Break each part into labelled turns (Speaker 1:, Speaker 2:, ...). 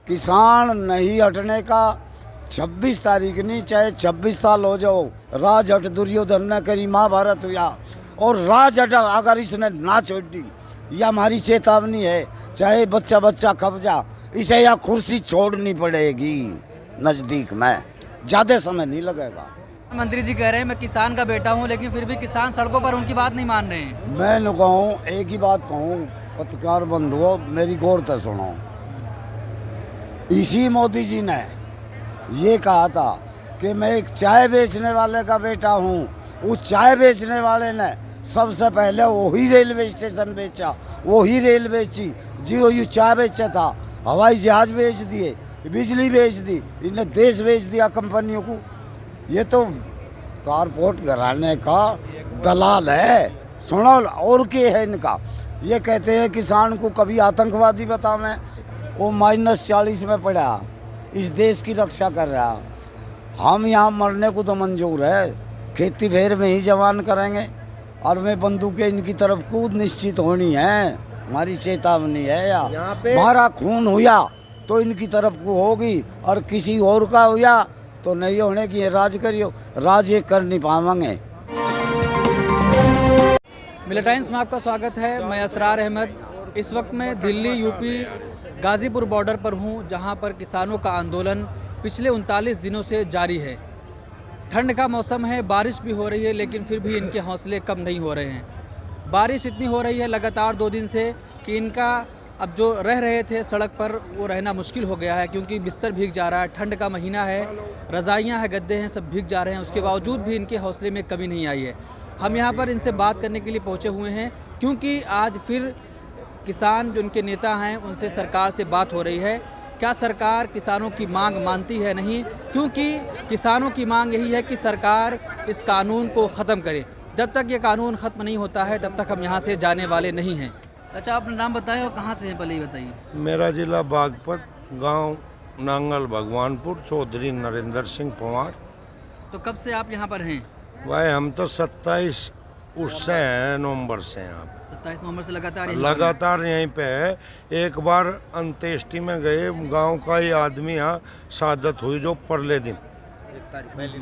Speaker 1: किसान नहीं हटने का। 26 तारीख नहीं, चाहे 26 साल हो जाओ, राज हट दुर्योधन ने करी, महाभारत हुआ। और राज हट अगर इसने ना छोड़ दी, यह हमारी चेतावनी है। चाहे बच्चा बच्चा कब्जा, इसे यह कुर्सी छोड़नी पड़ेगी। नज़दीक में ज़्यादा समय नहीं लगेगा।
Speaker 2: मंत्री जी कह रहे हैं मैं किसान का बेटा हूं, लेकिन फिर भी किसान सड़कों पर उनकी बात नहीं मान रहे हैं।
Speaker 1: मैं न कहूँ, एक ही बात कहूँ, पत्रकार बंधुओं मेरी गौर से सुनो। इसी मोदी जी ने ये कहा था कि मैं एक चाय बेचने वाले का बेटा हूँ। उस चाय बेचने वाले ने सबसे पहले वही रेलवे स्टेशन बेचा, वही रेल बेची जो ये चाय बेचा था। हवाई जहाज बेच दिए, बिजली बेच दी, इन्हें देश बेच दिया कंपनियों को। ये तो कारपोरेट घराने का दलाल है। सुनो, और क्या है इनका। ये कहते हैं किसान को कभी आतंकवादी बतावें, वो -40 में पड़ा, इस देश की रक्षा कर रहा। हम यहाँ मरने को तो मंजूर है, खेती भेड़ में ही जवान करेंगे। और मैं बंदूकें इनकी तरफ कूद निश्चित होनी है, हमारी चेतावनी है। या हमारा खून हुआ तो इनकी तरफ को होगी, और किसी और का हुआ तो नहीं होने की। राज करियो, राज ये कर नहीं पाएंगे।
Speaker 2: मिलिया टाइम्स में आपका स्वागत है। मैं असरार अहमद। इस वक्त मैं दिल्ली यूपी गाज़ीपुर बॉर्डर पर हूं, जहां पर किसानों का आंदोलन पिछले 39 दिनों से जारी है। ठंड का मौसम है, बारिश भी हो रही है, लेकिन फिर भी इनके हौसले कम नहीं हो रहे हैं। बारिश इतनी हो रही है लगातार 2 दिन से कि इनका अब जो रह रहे थे सड़क पर वो रहना मुश्किल हो गया है, क्योंकि बिस्तर भीग जा रहा है। ठंड का महीना है, रज़ाइयाँ हैं, गद्दे हैं, सब भीग जा रहे हैं। उसके बावजूद भी इनके हौसले में कमी नहीं आई है। हम यहाँ पर इनसे बात करने के लिए पहुँचे हुए हैं, क्योंकि आज फिर किसान जो उनके नेता हैं उनसे सरकार से बात हो रही है। क्या सरकार किसानों की मांग मानती है? नहीं, क्योंकि किसानों की मांग यही है कि सरकार इस कानून को ख़त्म करे। जब तक ये कानून ख़त्म नहीं होता है तब तक हम यहाँ से जाने वाले नहीं हैं। अच्छा, अपना नाम बताएं और कहाँ से हैं, पहले ही बताइए।
Speaker 3: मेरा जिला बागपत, गांव नांगल भगवानपुर, चौधरी नरेंद्र सिंह पंवार।
Speaker 2: तो कब से आप यहाँ पर हैं?
Speaker 3: भाई हम तो 27 उससे हैं, नवंबर से यहाँ पे
Speaker 2: 27 नवंबर से लगातार
Speaker 3: यहीं पे है। एक बार अंत्येष्टि में गए, गांव का ही आदमी यहाँ शहादत हुई जो परले दिन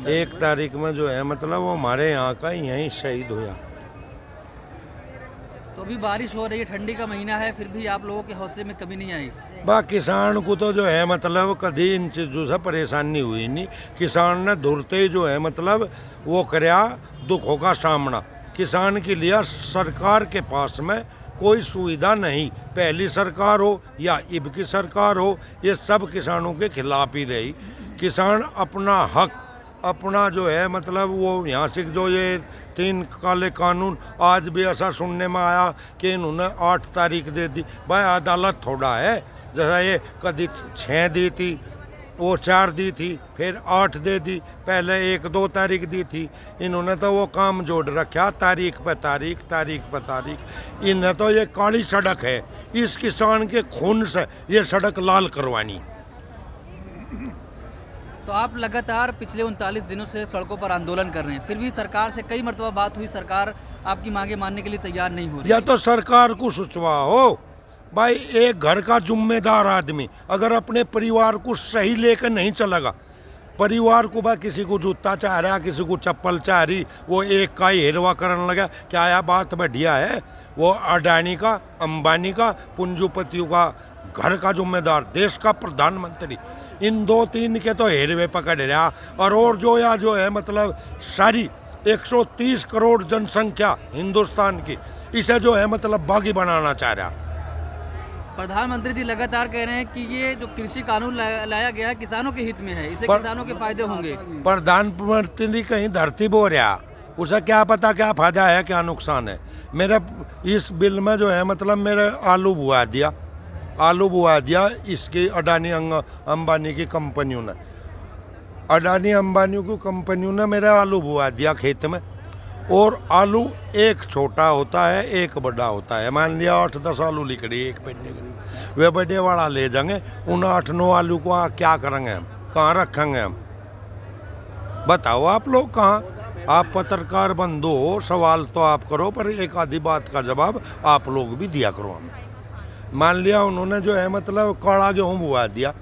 Speaker 3: 1 तारीख में जो है मतलब वो हमारे यहाँ का यहीं शहीद हुआ।
Speaker 2: तो अभी बारिश हो रही है, ठंडी का महीना है, फिर भी आप लोगों के हौसले में कमी नहीं आई?
Speaker 3: बा किसान को तो जो है मतलब कभी इन चीज़ों से परेशानी हुई नहीं। किसान ने धुरते ही जो है मतलब वो करया दुखों का सामना। किसान के लिए सरकार के पास में कोई सुविधा नहीं, पहली सरकार हो या इब की सरकार हो, ये सब किसानों के खिलाफ ही रही। किसान अपना हक, अपना जो है मतलब वो यहाँ से जो ये 3 काले कानून, आज भी ऐसा सुनने में आया कि इन्होंने 8 तारीख दे दी। भाई अदालत थोड़ा है, जैसा ये कभी 6 दी थी, वो 4 दी थी, फिर 8 दे दी, पहले 1-2 तारीख दी थी। इन्होंने तो वो काम जोड़ रखा, तारीख पे तारीख, तारीख पे तारीख। इन्हें तो ये काली सड़क है, इस किसान के खून से ये सड़क लाल करवानी।
Speaker 2: तो आप लगातार पिछले 39 दिनों से सड़कों पर आंदोलन कर रहे हैं, फिर भी सरकार से कई मरतबा बात हुई, सरकार आपकी मांगे मानने के लिए तैयार नहीं हो रही।
Speaker 3: या तो सरकार को सोचवा हो। भाई एक घर का जिम्मेदार आदमी अगर अपने परिवार को सही लेकर नहीं चलेगा, परिवार को भाई किसी को जूता चाह रहा, किसी को चप्पल चाह रही, वो एक का ही हेरवा करने लगा, क्या यह बात बढ़िया है? वो अडानी का, अंबानी का, पूंजीपतियों का घर का जिम्मेदार, देश का प्रधानमंत्री, इन 2-3 के तो हेरवे पकड़ रहा। और जो है मतलब सारी 130 करोड़ जनसंख्या हिंदुस्तान की, इसे जो है मतलब बागी बनाना चाह रहा।
Speaker 2: प्रधानमंत्री जी लगातार कह रहे हैं कि ये जो कृषि कानून लाया गया है किसानों के हित में है, इससे किसानों के फायदे होंगे।
Speaker 3: प्रधानमंत्री कहीं धरती बो रहा, उसे क्या पता क्या फायदा है क्या नुकसान है। मेरे इस बिल में जो है मतलब मेरे आलू बुआ दिया इसकी अडानी अंबानी की कंपनियों ने, अडानी अंबानी की कंपनियों ने मेरे आलू बुआ दिया खेत में। और आलू एक छोटा होता है, एक बड़ा होता है। मान लिया 8-10 आलू निकले एक पेड़े के, वे बड़े वाला ले जाएंगे, उन 8-9 आलू को क्या करेंगे हम, कहाँ रखेंगे हम? बताओ आप लोग कहाँ? आप पत्रकार बंधु हो, सवाल तो आप करो, पर एक आधी बात का जवाब आप लोग भी दिया करो हमें। मान लिया उन्होंने जो है मतलब काला गेहूँ बुआ दिया,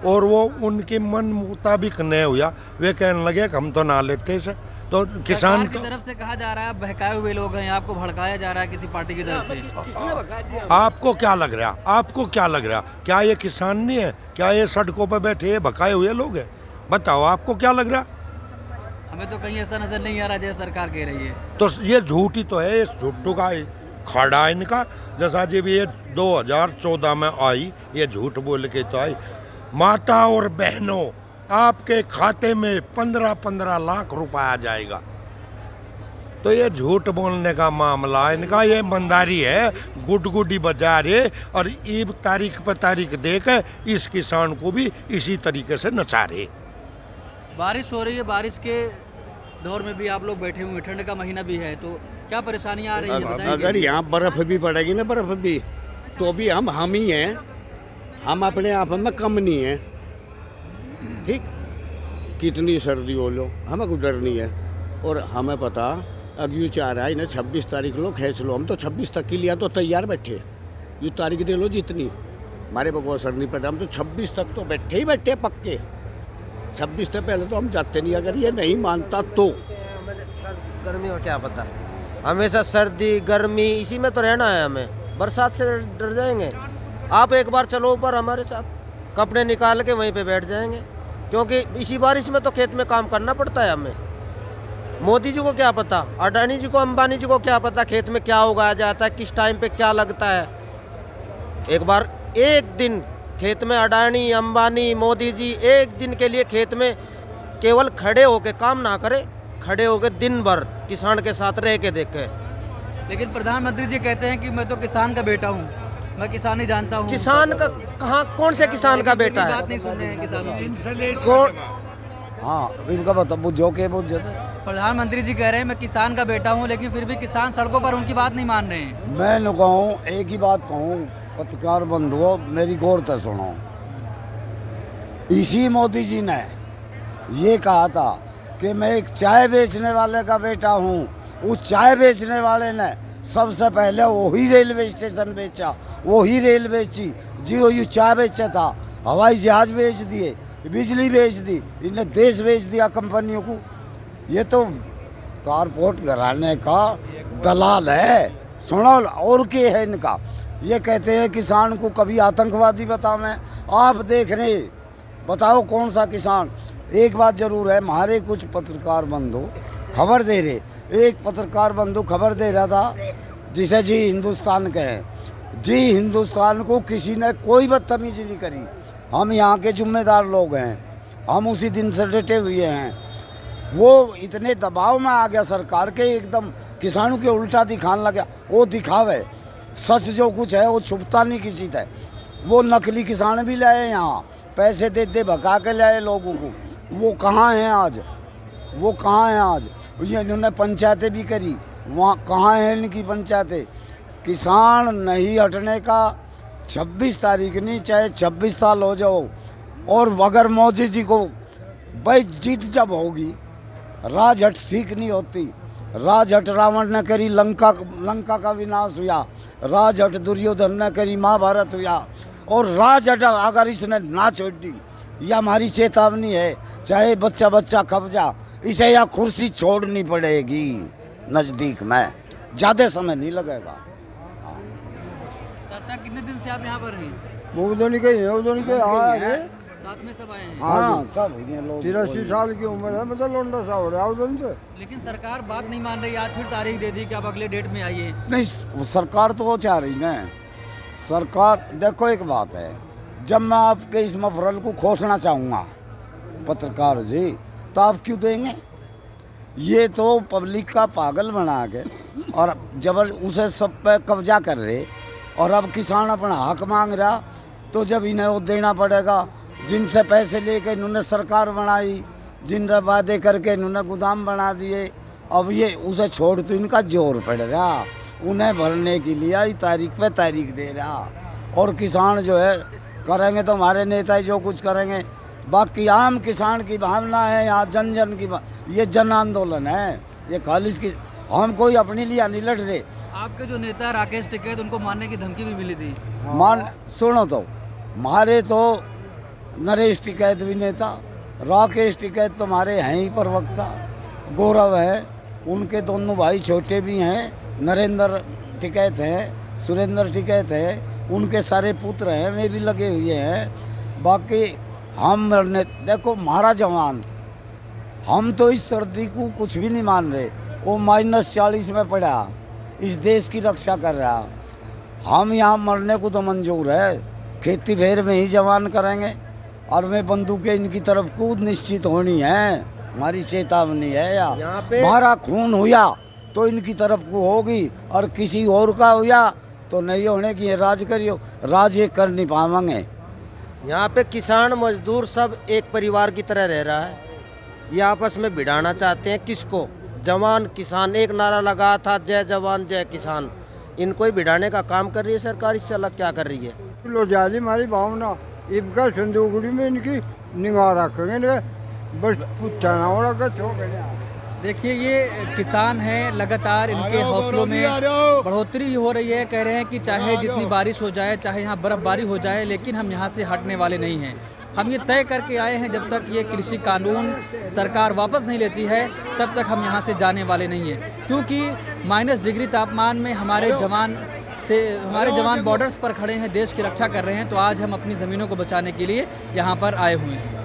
Speaker 3: और वो उनके मन मुताबिक नहीं हुआ, वे कहने लगे कि हम तो ना लेते इसे। तो किसान
Speaker 2: सरकार की तरफ से कहा जा रहा है बहकाए हुए लोग हैं, आपको भड़काया जा रहा है किसी पार्टी की तरफ से।
Speaker 3: आपको क्या लग रहा, आपको क्या लग रहा, क्या ये किसान नहीं है, क्या ये सड़कों पर बैठे ये भकाए हुए लोग हैं? बताओ आपको क्या लग रहा?
Speaker 2: हमें तो कहीं ऐसा नजर नहीं आ रहा जैसे सरकार कह रही है।
Speaker 3: तो ये झूठ ही तो है, इस झूठों का खड़ा है इनका। जैसा जब ये 2014 में आई, ये झूठ बोल के तो आई। माता और बहनों, आपके खाते में 15-15 लाख रुपया आ जाएगा। तो ये झूठ बोलने का मामला इनका, ये ईमानदारी है, गुडगुडी बजा रहे और ईब तारीख पर तारीख देकर इस किसान को भी इसी तरीके से नचा रहे।
Speaker 2: बारिश हो रही है, बारिश के दौर में भी आप लोग बैठे हुए, ठंड का महीना भी है, तो क्या परेशानियां आ रही है बताएंगे?
Speaker 4: अगर यहाँ बर्फ भी पड़ेगी ना, बर्फ भी, तो भी हम ही हैं, हम अपने आप में कम नहीं हैं। ठीक, कितनी सर्दी हो लो, हमें कोई डर नहीं है। और हमें पता अगर यू चाह रहा है ना 26 तारीख लो खींच लो, हम तो 26 तक के लिए तो तैयार बैठे। यू तारीख दे लो जितनी, हमारे पर कोई असर नहीं पड़ा, हम तो 26 तक तो बैठे ही बैठे पक्के। 26 से पहले तो हम जाते नहीं, अगर ये नहीं मानता तो।
Speaker 5: गर्मी का क्या पता, हमेशा सर्दी गर्मी इसी में तो रहना है हमें, बरसात से डर जाएंगे। आप एक बार चलो ऊपर हमारे साथ, कपड़े निकाल के वहीं पे बैठ जाएंगे, क्योंकि इसी बारिश में तो खेत में काम करना पड़ता है हमें। मोदी जी को क्या पता, अडानी जी को, अंबानी जी को क्या पता खेत में क्या उगाया जाता है, किस टाइम पे क्या लगता है। एक बार एक दिन खेत में अडानी अंबानी मोदी जी एक दिन के लिए खेत में केवल खड़े होके काम ना करे, खड़े होके दिन भर किसान के साथ रह के देखे।
Speaker 2: लेकिन प्रधानमंत्री जी कहते हैं कि मैं तो किसान का बेटा हूँ, मैं किसान ही जानता हूँ।
Speaker 5: किसान का कहाँ, कौन से किसान का बेटा है?
Speaker 2: बात नहीं सुन रहे हैं किसानों की।
Speaker 5: कौन?
Speaker 1: हाँ इनका बता बुझो के बुझो।
Speaker 2: प्रधानमंत्री जी कह रहे हैं मैं किसान का बेटा हूँ, लेकिन फिर भी किसान सड़कों पर उनकी बात नहीं मान रहे हैं।
Speaker 1: मैं न कहूँ, एक ही बात कहूँ, पत्रकार बंधुओं मेरी गौर से सुनो। इसी मोदी जी ने ये कहा था कि मैं एक चाय बेचने वाले का बेटा हूँ। उस चाय बेचने वाले ने सबसे पहले वही रेलवे स्टेशन बेचा, वही रेल बेची जो ये चाय बेचा था। हवाई जहाज बेच दिए, बिजली बेच दी, इन्हें देश बेच दिया कंपनियों को। ये तो कारपोरेट घराने का दलाल है। सुनो और क्या है इनका, ये कहते हैं किसान को कभी आतंकवादी बताओ। आप देख रहे, बताओ कौन सा किसान। एक बात जरूर है, हमारे कुछ पत्रकार बंधु खबर दे रहे, एक पत्रकार बंधु खबर दे रहा था जिसे जी हिंदुस्तान कहे। जी हिंदुस्तान को किसी ने कोई बदतमीजी नहीं करी। हम यहाँ के जिम्मेदार लोग हैं, हम उसी दिन से डटे हुए हैं। वो इतने दबाव में आ गया सरकार के, एकदम किसानों के उल्टा दिखाने लगा। वो दिखावे, सच जो कुछ है वो छुपता नहीं किसी से। वो नकली किसान भी लाए यहाँ, पैसे दे दे भगा के लाए लोगों को। वो कहाँ हैं आज, वो कहाँ हैं आज? ये इन्होंने पंचायतें भी करी, वहाँ कहाँ हैं इनकी पंचायतें? किसान नहीं हटने का। 26 तारीख नहीं, चाहे 26 साल हो जाओ। और अगर मोदी जी को भाई जीत जब होगी, राजहट ठीक नहीं होती। राजहट रावण ने करी, लंका का विनाश हुआ। राजहट दुर्योधन ने करी, महाभारत हुआ। और राजहट अगर इसने ना छोड़ दी, यह हमारी चेतावनी है। चाहे बच्चा बच्चा कब्जा, इसे यह कुर्सी छोड़नी पड़ेगी नज़दीक में, ज़्यादा समय नहीं लगेगा।
Speaker 2: चाचा कितने दिन से आप यहाँ पर हैं? साथ में सब आए हैं।
Speaker 1: हाँ सब ये लोग
Speaker 4: 83 साल की उम्र है, मतलब लौंडा सा हो रहा है उधर से।
Speaker 2: लेकिन सरकार बात नहीं मान रही, आज फिर तारीख दे दी कि आप अगले डेट में आइए।
Speaker 1: नहीं, सरकार तो वो चाह रही ना। सरकार देखो, एक बात है, जब मैं आपके इस मफरल को खोसना चाहूँगा पत्रकार जी, तो आप क्यों देंगे? ये तो पब्लिक का पागल बना के और जबर उसे सब पे कब्जा कर रहे। और अब किसान अपना हक मांग रहा, तो जब इन्हें वो देना पड़ेगा। जिनसे पैसे लेके इन्होंने सरकार बनाई, जिनसे वादे करके इन्होंने गोदाम बना दिए, अब ये उसे छोड़ तो इनका जोर पड़ रहा। उन्हें भरने के लिए ही तारीख पे तारीख दे रहा। और किसान जो है करेंगे तो हमारे नेता जो कुछ करेंगे। बाकी आम किसान की भावना है, यहाँ जन जन की ये जन आंदोलन है। ये खालिश की, हम कोई अपने लिए नहीं लड़ रहे।
Speaker 2: आपके जो नेता राकेश टिकैत, उनको मारने की धमकी भी मिली थी।
Speaker 1: मान सुनो तो, हमारे तो नरेश टिकैत भी नेता, राकेश टिकैत तुम्हारे हैं ही प्रवक्ता, गौरव है, उनके दोनों भाई छोटे भी हैं, नरेंद्र टिकैत हैं, सुरेंद्र टिकैत है, उनके सारे पुत्र हैं, वे भी लगे हुए हैं। बाकी हम देखो हमारा जवान, हम तो इस सर्दी को कुछ भी नहीं मान रहे। वो -40 में पड़ा, इस देश की रक्षा कर रहा। हम यहाँ मरने को तो मंजूर है, खेती भेड़ में ही जवान करेंगे और वे बंदूकें इनकी तरफ कूद निश्चित होनी है, हमारी चेतावनी है। या हमारा खून हुआ तो इनकी तरफ को होगी और किसी और का हुआ तो नहीं होने की। राज करियो, राज ये कर नहीं पाएंगे।
Speaker 5: यहाँ पे किसान मजदूर सब एक परिवार की तरह रह रहा है। ये आपस में भिड़ाना चाहते हैं किसको? जवान किसान, एक नारा लगा था जय जवान जय किसान। इनको ही भिड़ाने का काम कर रही है सरकार, इससे अलग क्या कर रही है?
Speaker 6: लो जाली हमारी भावना इनका संदूकड़ी में इनकी निगाह रखेंगे, बस पूछा ना हो रहा हो गया।
Speaker 2: देखिए ये किसान हैं, लगातार इनके हौसलों में बढ़ोतरी हो रही है। कह रहे हैं कि चाहे जितनी बारिश हो जाए, चाहे यहाँ बर्फबारी हो जाए, लेकिन हम यहाँ से हटने वाले नहीं हैं। हम ये तय करके आए हैं जब तक ये कृषि कानून सरकार वापस नहीं लेती है तब तक हम यहाँ से जाने वाले नहीं हैं, क्योंकि -डिग्री तापमान में हमारे जवान बॉर्डर्स पर खड़े हैं, देश की रक्षा कर रहे हैं। तो आज हम अपनी ज़मीनों को बचाने के लिए यहाँ पर आए हुए हैं।